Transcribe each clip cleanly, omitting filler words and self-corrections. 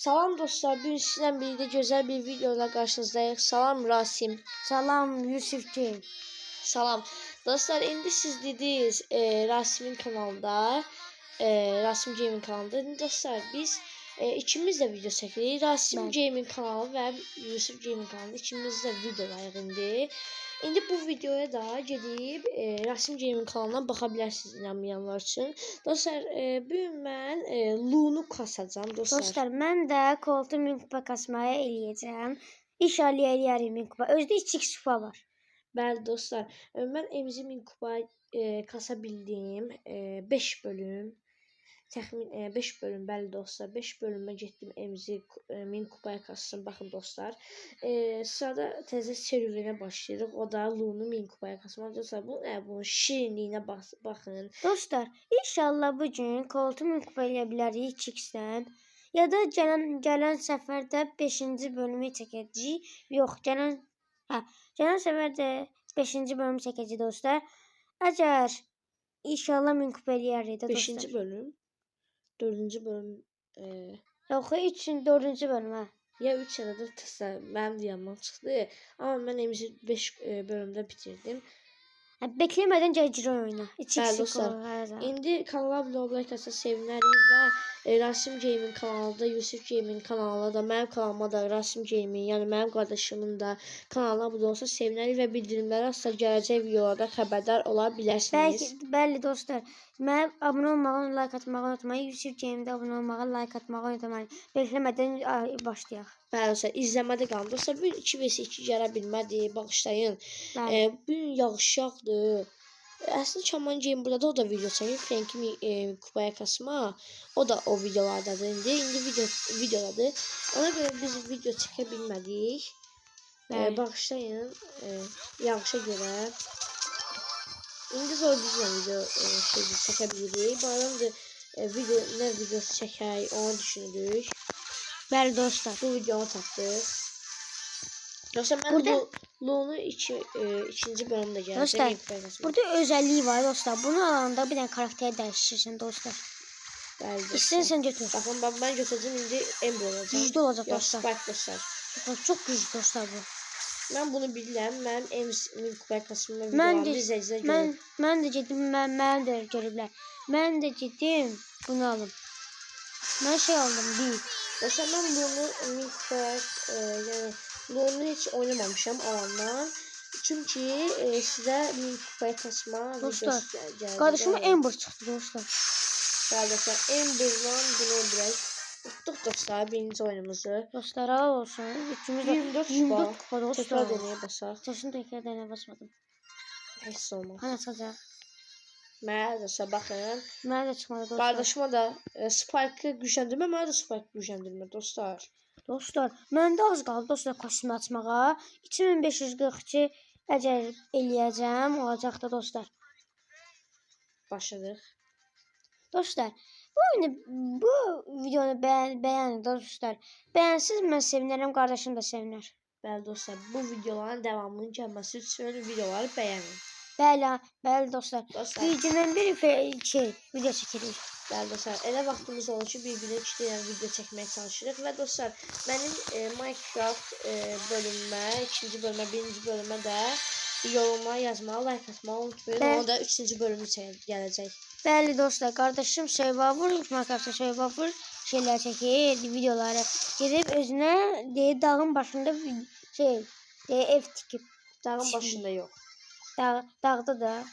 Salam dostlar, bugün sizlə birlikdə gözəl bir videoyla qarşınızdayıq. Salam Rasim. Salam Yusuf Game. Salam. Dostlar, indi siz dediniz Rasim'in kanalında, Rasim Game'in kanalında. İndi dostlar, biz ikimiz də video çəkirik. Rasim Game'in kanalı və Yusuf Game'in kanalında ikimiz də videolayıq indi. İndi bu videoya da gedib Rasim Game'in kanalından baxa bilərsiniz inanmayanlar üçün. Dostlar, bugün mən Lu'nu kasacağım dostlar. Dostlar, mən də koltuğu 1000 kupa kasmaya eləyəcəm. İnşallah eləyərim 1000 kupa. Özdə 2x kupa var. Bəli dostlar, mən emzi 1000 kupa kasa bildim. 5 bölüm. Təxmin 5 bölüm, bəli dostlar. 5 bölümə getdim emzi 1000 kupaya kasdım. Baxın dostlar. Sırada təzə serüvenə başlayırıq. O da Lu'nu 1000 kupaya kasmaq. Dostlar, bu nə? Bunun şirinliyinə baxın. Dostlar, inşallah bu gün koltuğu 1000 kupa eləyə bilərik 2x-dən. Ya da gələn səfərdə 5-ci bölümü çəkəcəyik. Yox, gələn səfərdə 5-ci bölümü çəkəcəyik dostlar. Əgər inşallah 1000 kupa eləyərik də dostlar. 5-ci bölüm. 4-cü bölüm. Yox, 4-cü bölüm hə. Ya 3 ya da 4 mənim də yanımdan çıxdı. Amma mən emzi 5 bölümdə bitirdim. Bekləmədən gəl oyuna. Bəli dostlar. İndi kanala abunə olmayı sevinərik və Rasim Game'in kanalında, Yusuf Game'in kanalında da, mənim kanalıma da Rasim Game'in, yəni mənim qardaşımın da kanalına abunə olsa sevinərik və bildirimləri asla gələcək videolarda xəbərdar ola bilərsiniz. Bəli dostlar. Mən abunə olmağı, like atmağı unutmayın. Yusuf Game'də abunə olmağı, like atmağı unutmayın. Bekləmədən başlayaq. Bəli dostlar, izləmədə qalın. Dostlar, bugün 2vs2 gələ bilmədi, bağışlayın. Bugün yağış. Əslində Kaman Game burada da o da video çəkir. Frank'i kupaya kasma. O da o videolardadır indi. İndi videodadır. Ona görə biz video çəkə bilmədik. Bağışlayın. Yağışa görə. İndi sonra bizlə video çəkə bilirik. Bu arada nə videosu çəkək onu düşünürük. Bəli dostlar. Bu videonu tapdıq. Dostlar, mən Lu'nu ikinci bölümdə gələcəm. Dostlar, burada özəlliyi var dostlar. Bunu alanda bir dənə karakteri dəyişirsən dostlar. Bəli dostlar. İstəyirsən götür. Baxın, mən götürəcəm, indi Ember olacaq. Güclü olacaq dostlar. Spike dostlar. Çox güclü dostlar bu. Mən bunu bilirəm. Mənim emzi kupaya kasmamda videolarımda izləyicilər görür. Mən də gedim, mən də görüblər. Mən də gedim, bunu alım. Mən aldım, bir. Dostlar, mən Lu'nu 1000 kupaya, yəni Lu'nu heç oynamamışam alandan. Çünki sizə 1000 kupaya kasma dostlar, qardaşıma Ember çıxdı dostlar. Bəli dostlar, Ember'dan bunu öldürək. Tutduq dostlar birinci oyunumuzu. Dostlar, al olsun. 24 kupa dostlar. Tekrar denəyə basaq. Tekrar denəyə basmadım. Heç olmaz. Hani açacaq. Mənə dostlar, baxın. Mənə də çıxmadı dostlar. Qardaşıma da Spike'ı gücləndirmə, mənə də Spike gücləndirmə dostlar. Dostlar, məndə az qaldı dostlar kostüm açmağa. 2542 əgər eləyəcəm, olacaq da dostlar. Başladıq. Dostlar, bu videonu bəyənin dostlar. Bəyənsiz mən sevinərəm, qardaşım da sevinər. Bəli dostlar, bu videoların davamının gəlməsi üçün videoları bəyənin. Bəli dostlar. Videonun bir video çəkirik. Bəli dostlar, elə vaxtımız olur ki, bir-birinə 2 dənə video çəkməyə çalışırıq və dostlar, mənim Minecraft bölümümə, 2-ci bölümə, 1-ci bölümə də yorumlara yazmağı, like atmağı unutmayın. Ona da 3-cü bölümü gələcək. Bəli dostlar, qardaşım Minecraft'ta şeylər çəkir, videoları gedib özünə dağın başında ev tikib. Dağın başında yox. Dağda da.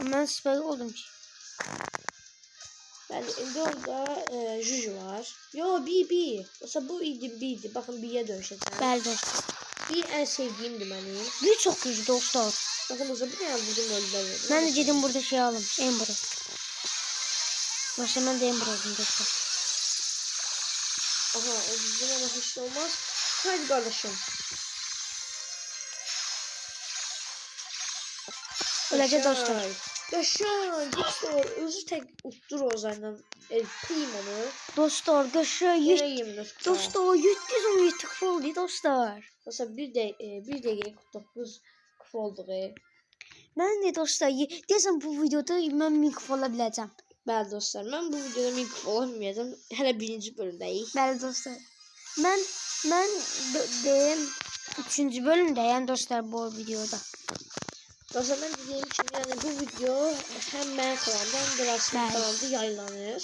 Mən süper oldum ki. Bəli, indi orada Juju var. Yo, B. Dostlar, bu idi. Baxın, B'yə dönüşəcəm. Bəli dostlar. B ən sevdiyimdir mənim. B çox güclü dostlar. Baxın, dostlar, bir dənə vurdum öldürəm. Mən də gedim burada alım. Ember'ı. Dostlar, mən də Ember oldum dostlar. Aha, o bizdən ama heç olmaz. Haydi qardaşım. Öləcək dostlar. Qəşəng, dostlar, özü tək utdur o zaman Primo'nu. Dostlar, qəşəng. Dostlar, 717 kupa oldu dostlar. Dostlar, 1 dəqiqə 49 kupa oldu. Mən də dostlar, deyəsən bu videoda mən 1000 kupa ola biləcəm. Bəli dostlar, mən bu videoda mikrofon olmayacağım. Hələ birinci bölümdəyik. Bəli dostlar. Mən deyim 3-cü bölümdəyəm dostlar bu videoda. Dostlar, mən dediyim kimi, yəni bu video həm mənim kanalımda, həm də Rasim'in Bəli. kanalında yayınlanır.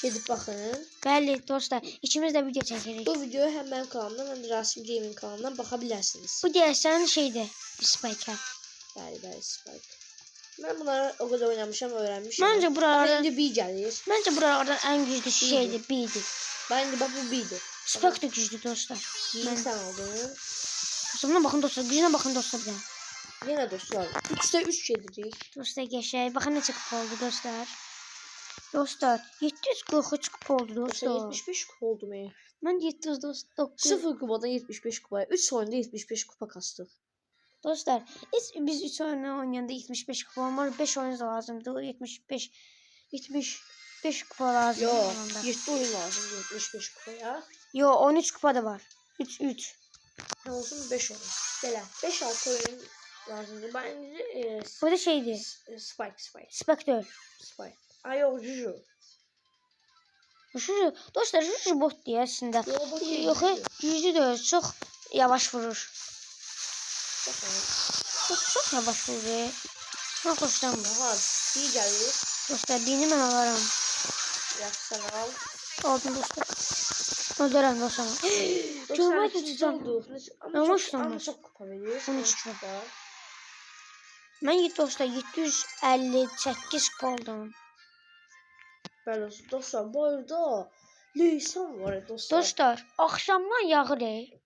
Gedib baxın. Bəli dostlar, ikimiz də video çəkirik. Bu videoya həm mənim kanalımdan, həm də Rasim Gaming kanalından baxa bilərsiniz. Bu deyəsən şeydir, Spike. Bəli, Spike. Mən bunları o qədər oynamışam, öyrənmişəm. Məncə Amma buralarda indi B gəlir. Məncə buralardan ən güclü şeydir, B-dir. Bax indi bax bu B-dir. Spike də güclü dostlar. B-ni sən aldın. Dostlarına baxın dostlar, gücünə baxın dostlar bir də. Yenə dostlar. 3'də 3 gedirik. Dostlar geçək. Baxın neçə kupa oldu dostlar. Dostlar 743 kupa oldu Dostlar dostlar. 75 kupa oldu mu? Mən 709. 0 kupadan 75 kupaya. 3 oyunda 75 kupa kastıq. Dostlar biz 3 oyunu oynayanda 75 kupa olmalı. 5 oyun da lazımdı. 75 kupa lazım. Yox, 7 oyun lazımdır 75 kupaya. Yo 13 kupa da var. 3. Ne olsun 5 oyun. Belə 5-6 oyun lazımdır. Bence Bu da şeydi. Spike. Spike değil. Spike. Ay yok Juju. Şu dostlar şu bot diye aslında. Yo, bot değil, Yok Juju. güclü değil. Çok yavaş vurur. Baxın. Çok yavaş vurur. Çok hoşlanmır. Aha, iyi gəlir. Dostlar birini mən alaram. Yaxşı sən al. Aldım dostlar. Öldürəm dostlar. Dostlar Çok ikinci olduq. Ama Amma hoşlanmaz. çox kupa verir. 13 kupa. Mən dostlar 758 kupa oldum. Bəli olsun. Dostlar bu arada Leysan var ya dostlar. Dostlar axşamdan yağır.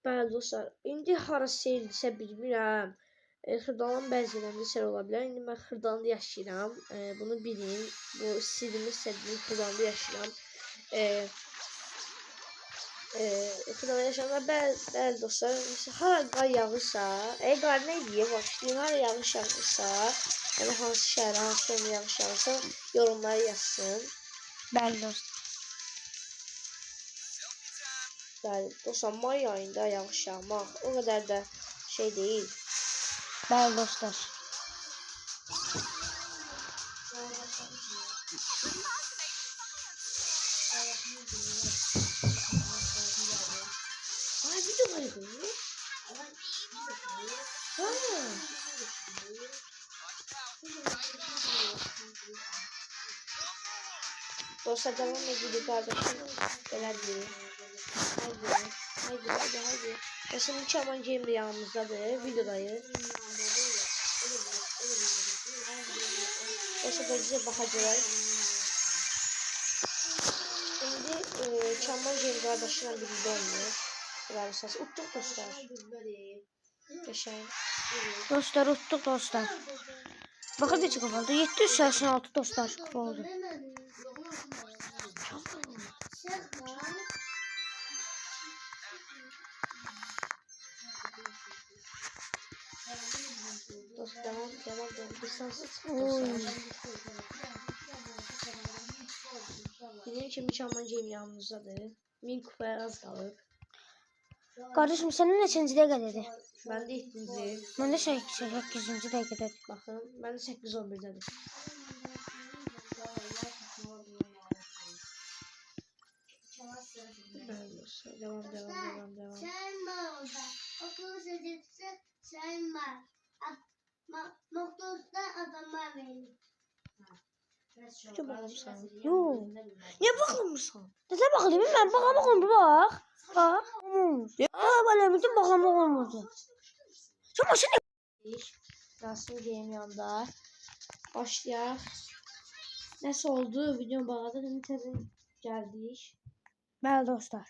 Bəli dostlar. İndi hara seyirdirsə bilmirəm. Xırdalan bəzi yerlərində sel ola bilər. İndi mən Xırdalanda yaşayıram. Bunu bilin. Bu sirrimi istədiyim Xırdalanda yaşayıram. Xırdalanda yaşayıram. Bəli dostlar. Mesela hara qar yağırsa, qar nə deyə başlayayım. Hara yağış yağırsa, yəni hansı şəhərə, hansı yerdə yağış yağırsa yorumlara yazsın. Bəli dostlar. Bəli dostlar, may ayında yağış yağmaq o qədər də şey deyil. Bəli dostlar. Ay video var ya. Ha. Dostlar devam ediyor kardeşim. Belə deyir. Haydi. Ya şimdi Çaman Cem de yanımızdadır. Videodayız. Dostlar da bize bakacağız. Şimdi Çaman Cem kardeşimle birlikte oynuyor. Böyle ses. Uttuk dostlar. Yaşayın. Dostlar utduq dostlar. Baxın neçə kupa oldu. 786 dostlar kupa oldu. Dostlar devam. Distansı Oy. Bizim şimdi Çaman Cem yanımızdadır. 1000 kupaya az kalır. Kardeşim senin neçinci dəqiqədədir? Ben de ikinci. Mən də 8-ci dəqiqədədir. Bakın ben de 8-11'dedir. Devam. Sen var orada. Okul sözcüsü sen var. Moktosta adamlar verin. Çok bakımsan. Yo. Niye bakımsan? Nəsə baxılayım, mən baxamaq oldu, bax. Bax. Belə bütün baxamaq olmadı. Şu maşın Rasim Game yanında. Başlayaq. Nasıl oldu? Video bağladı. Nitədən gəldik. Bəli dostlar.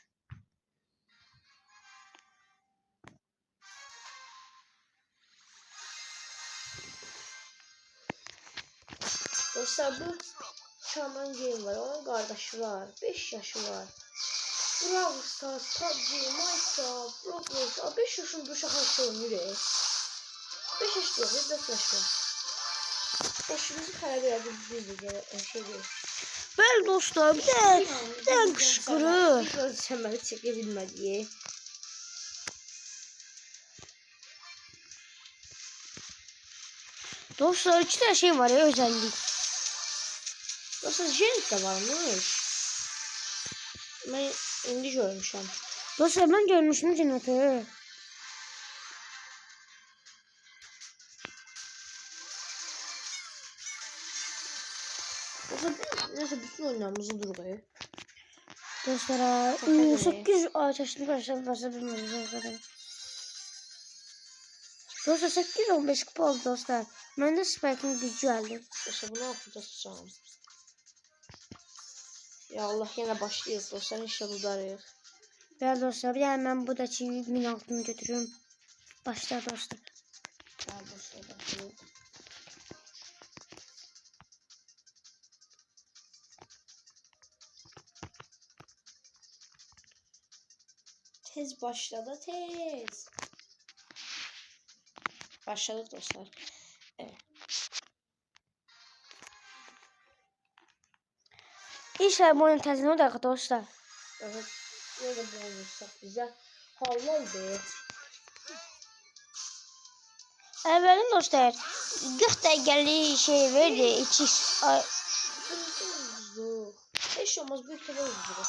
Dostlar bu Çaman Game var. Onun kardeşi var. 5 yaşı var. Brawl Stars, PUBG, Minecraft, Roblox. 5 yaşında uşaq oynayır. 5 yaş değil, 4 yaş var. Başımızı xərab elədik şey değil. Bəli dostlar, bir də qışqırır. Biraz səməli çəkə bilmədik. Dostlar 2 tane şey var ya özellik. Dostlar Janet de varmış. Ben indi görmüşəm. Dostlar ben görmüşüm Cenat'ı. Dostlar neyse bütün oyunlarımızı durur. Dostlara Tabii. 800 ağaçlı başladım kadar. Dostlar 815 kupa oldu dostlar. Ben de Spike'ın gücü aldım. Dostlar bunu okuyacağım. Ya Allah yine başlıyoruz dostlar. İnşallah udarıq. Gel dostlar bir de ben buradaki 1000 altını götürüyorum. Başla dostlar. Gel dostlar başlıyoruz. Tez başladı tez. Başladık dostlar. Evet. İnşallah bu oyun tezini o da dostlar. Evet. Böyle bu olursak bize halal be. Evvelin dostlar 40 dakikalık şey verdi. 2 Uzun. Hiç olmaz büyük kadar uzun.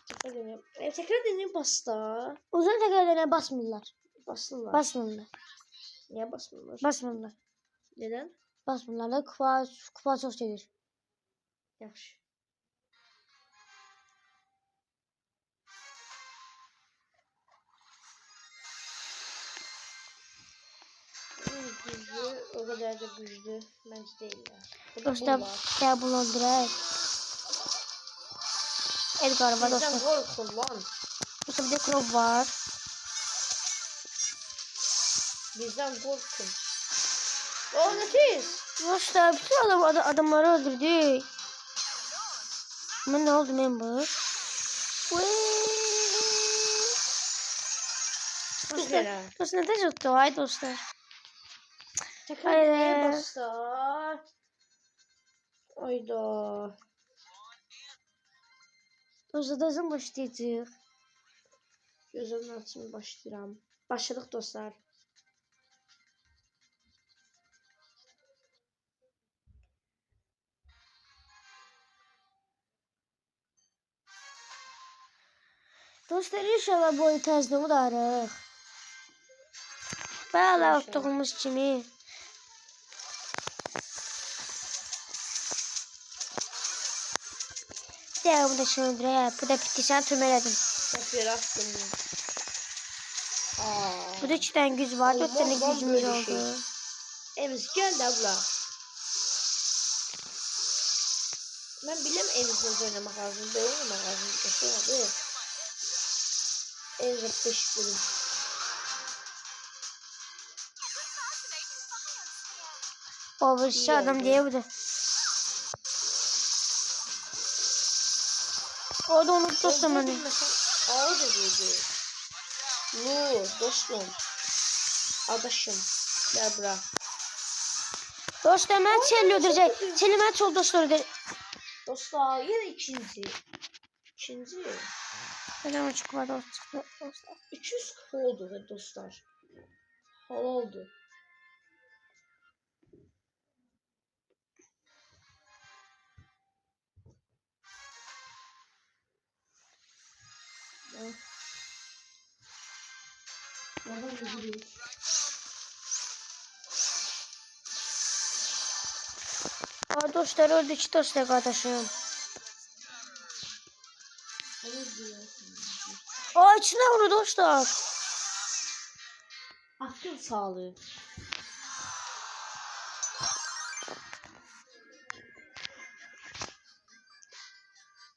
Tekrar deneyim. Tekrar deneyim basta. uzun tekerlerine basmırlar. Basırlar. Basmırlar. Niye basmırlar? Basmırlar. Neden? Basmırlar da kupa çok gelir. Yaxşı. Güçlü, o kadar da güçlü bence değil ya. Dostlar ya bunu öldürək. Edgar var Bizden dostlar. korkun lan. Dostlar bir de Crow var. Bizden korkun. O ne tez? Dostlar bütün adamları öldürdük. Ben ne oldu member? Dostlar neden tuttu? Ay dostlar. Tekrar Hayır. neye bastar? Ayda. Dostlar da başlayacağıq. Gözümün açımı başlayıram. Başladık dostlar. Dostlar inşallah bu oyun tezdə udarıq. Bəli, İnşallah. tutduğumuz kimi. Ya bu da söndürək. Bu da bitti, sən tümələdim. Çok attım. Bu da 2 tane güc var, 4 tane Olmaz, gücümüz böyle oldu. şey. Emz gel de abla. Ben bilem Emz'le oynamak lazım. Ben oynamak lazım. Şey oldu. Emz'e 5 bölüm. O bu şey adam diye bu da. O da unuttu sonra. Ağır da dedi. Lu dostum. Adaşım. Gel bırak. Dostlar mən Çelli öldürəcək. Çelli mən çox dostlar öldürəcək. Dostlar yine ikinci. İkinci. Neden o çıkmadı o çıktı dostlar. 200 kupa oldu ve dostlar. Hal oldu. O dostlar öldü 2 dostlar kardeşim. O içine vurdu dostlar. Akıl sağlığı.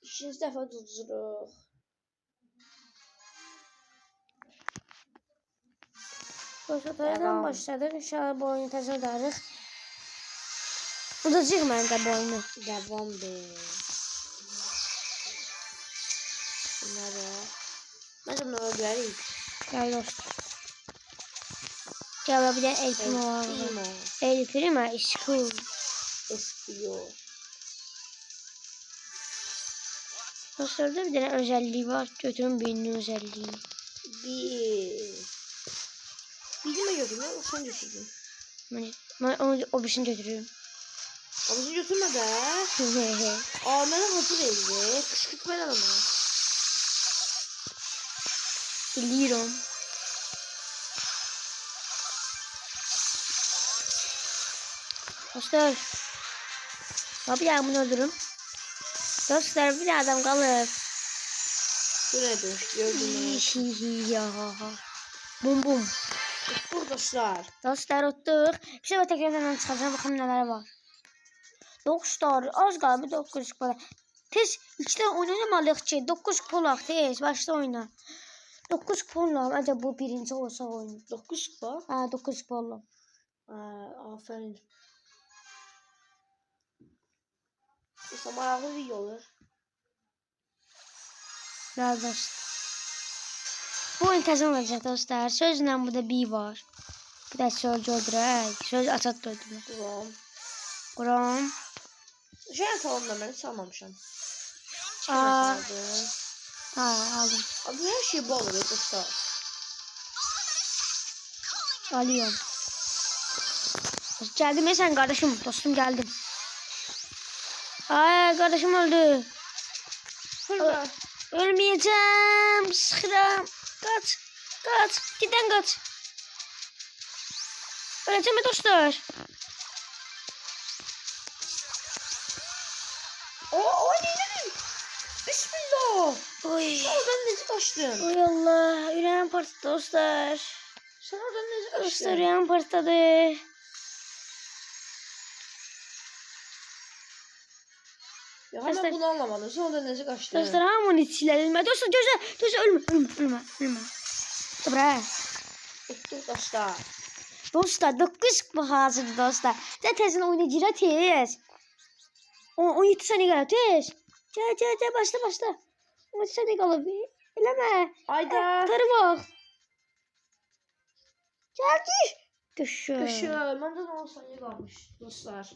İkinci defa tutduruq. Dostlardan başladık. İnşallah bu oyunu təzə udarıq. Udacaq mən də bu oyunu. Devam be. Bunları. Bence bunları öldürərik. Gel dostlar. Gel bir de El Primo var. Primo. El Primo is cool. Eskiyor. Dostlarda bir tane özelliği var. Götürün birinin özelliğini. Bilgime gördüm ya. Sen düşürdün. Ben onu, o birisini götürüyorum. Abici götürme de. Aa bana hazır eldi. Kışkırtmayla ama. Biliyorum. Dostlar. Abi ya bunu öldürürüm. Dostlar bir adam kalır. Bu nedir? Gördünüz. Ya. Bum bum. Dur dostlar. Dostlar ottuk. Bir sefer tekrardan çıkacağım. Bakın neler var. Dostlar az qaldı 9 kupa. Tez 2 tane oynamalıyıq ki 9 kupa tez başla oyna. 9 kupa acaba bu birinci olsa oyun. 9 kupa. Ha 9 kupa. Aferin. Bu maraqlı video olur. Qardaş. Bu oyun təzə olacaq dostlar. Sözlə burada bir var. Bir də söz öldürək. Söz açat da öldürək. Tamam. Quram. Şey atalım da ben salmamışam. Aa. Ha aldım. Abi her şey bu olur dostlar. Alıyorum. Geldim sen kardeşim. Dostum geldim. Ay kardeşim öldü. Hırda. Ölmeyeceğim. Sıkıram. Kaç. Kaç. Giden kaç. Öleceğim mi dostlar? O ne? Bismillah. Oy. Sen oradan nece kaçtın? Oy Allah. Yüreğim partladı dostlar. Sen oradan nece Dostlar kaçtın? yüreğim partladı. Ya hemen Dostlar- bunu anlamadım. Sen oradan nece kaçtın? Dostlar hamının içiyle. Dostlar gözle. Ölme. Dobra. Dur dostlar. Dostlar 9 kupa hazırdır dostlar. Zaten oynayacağız tez. 17 saniye qalıb tez. Gel başla. 17 saniye qalıb. Eləmə. Ayda. Tarı bax. Geldi. Düşür. Bende de 10 saniye kalmış dostlar.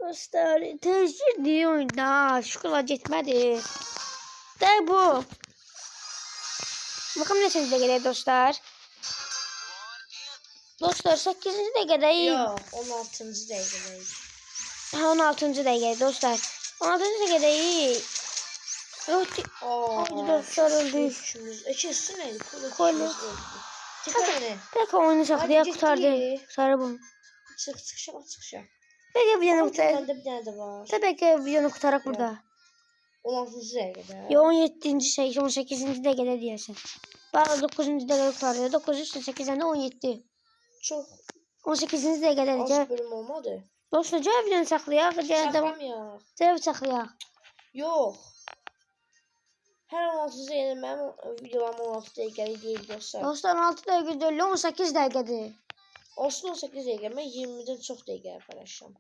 Dostlar tez girdi oyuna. Şükürlər getmədi. De bu. Bakalım neçinci dəqiqədə dostlar. Dostlar 8-ci dəqiqədəyik. Yok 16. dakikadayız. 16-cı dəqiqədə dostlar. 16-cı dəqiqədəyik. Ay, dostlar öldük. Kesin neydi? Kolu. Tekrar ne? Peki oyunu saxlayaq Hadi qutardı. ciddi. Sarı bunu. Çıkışa bak çıkışa. Peki videonu qutaraq. Bende bir tane de var. Peki videonu qutaraq burada. 16. dakikada. Ya 17-ci şey 18-ci dəqiqədə deyəsən. Bax 9-cu dəqiqədə qutardı. 9 üstə 8-dən 17. Çok 18-ci dəqiqədədir. az Gəl. bölüm olmadı. Dostlar gəl videonu saxlayaq. Gəl devam. Saklamıyor. Gəl saxlayaq. Yok. Her 16 dakikada benim videolarım 16 dakikada değil dostlar. Dostlar 16 dəqiqə deyil, 18 dəqiqədir. Olsun 18 dakika ben 20'den çok dakika paylaşacağım.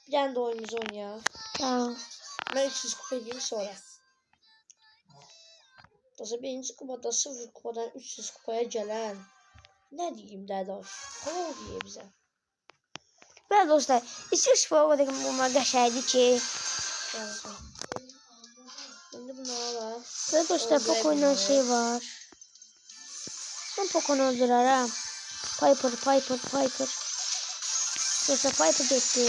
Bir tane de oyunumuz oynayalım. Tamam. Ben 300 kupa edeyim sonra. Dostlar birinci kupada 0 kupadan 300 kupaya gelen. Ne diyeyim dadaş? Kol diye bize. Bəli dostlar, İsveç futbolu bunlar qəşəngdir ki. Şimdi bunu alalım. Bəli dostlar, Poco ilə şey var. Mən Poco'nu öldürərəm. Piper. Dostlar Piper getdi.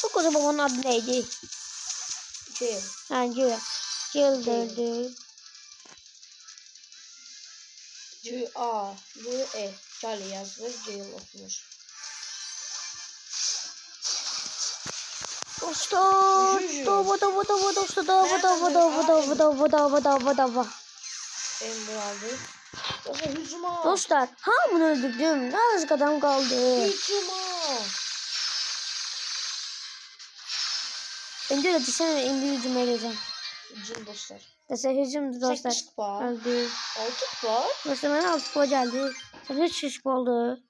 Poco'da babanın adı neydi? Şey. Ha, Jill. Jill de öldü. C-A-V-E. Charlie yazılır. Jail okunur. Dostlar, Juju. dava. Ember aldı. Dostlar hücuma. Dostlar, hamını öldürdüm. Ne az adam kaldı. Hücuma. Önce de desene indi hücum edeceğim. Hücum dostlar. Dese hücumdu dostlar. 8 kupa. Öldü. 6 kupa. Dostlar bana 6 kupa geldi. Sen 300 kupa oldu.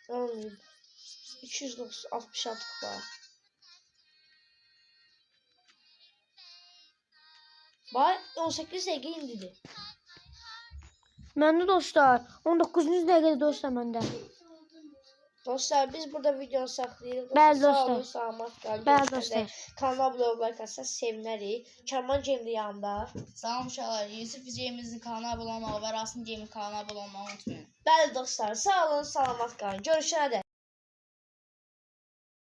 Anladım. 266 kupa. Bak 18 dakika indiydi. Məndə dostlar 19-cu dəqiqədə dostlar məndə. Dostlar biz burada videonu saxlayırıq. Bəli, Sağ dostlar. olun, salamat qalın. Bəli, Görüşmək dostlar. üzrə. Kanalıma abunə olmayı qasaq sevinərik. Kərman Cemli yanında. Salam uşaqlar, Yusuf Cemizin kanalına abunə olmağı və Rasim Cemizin kanalına abunə olmağı unutmayın. Bəli dostlar, sağ olun, salamat qalın. Görüşənə dək.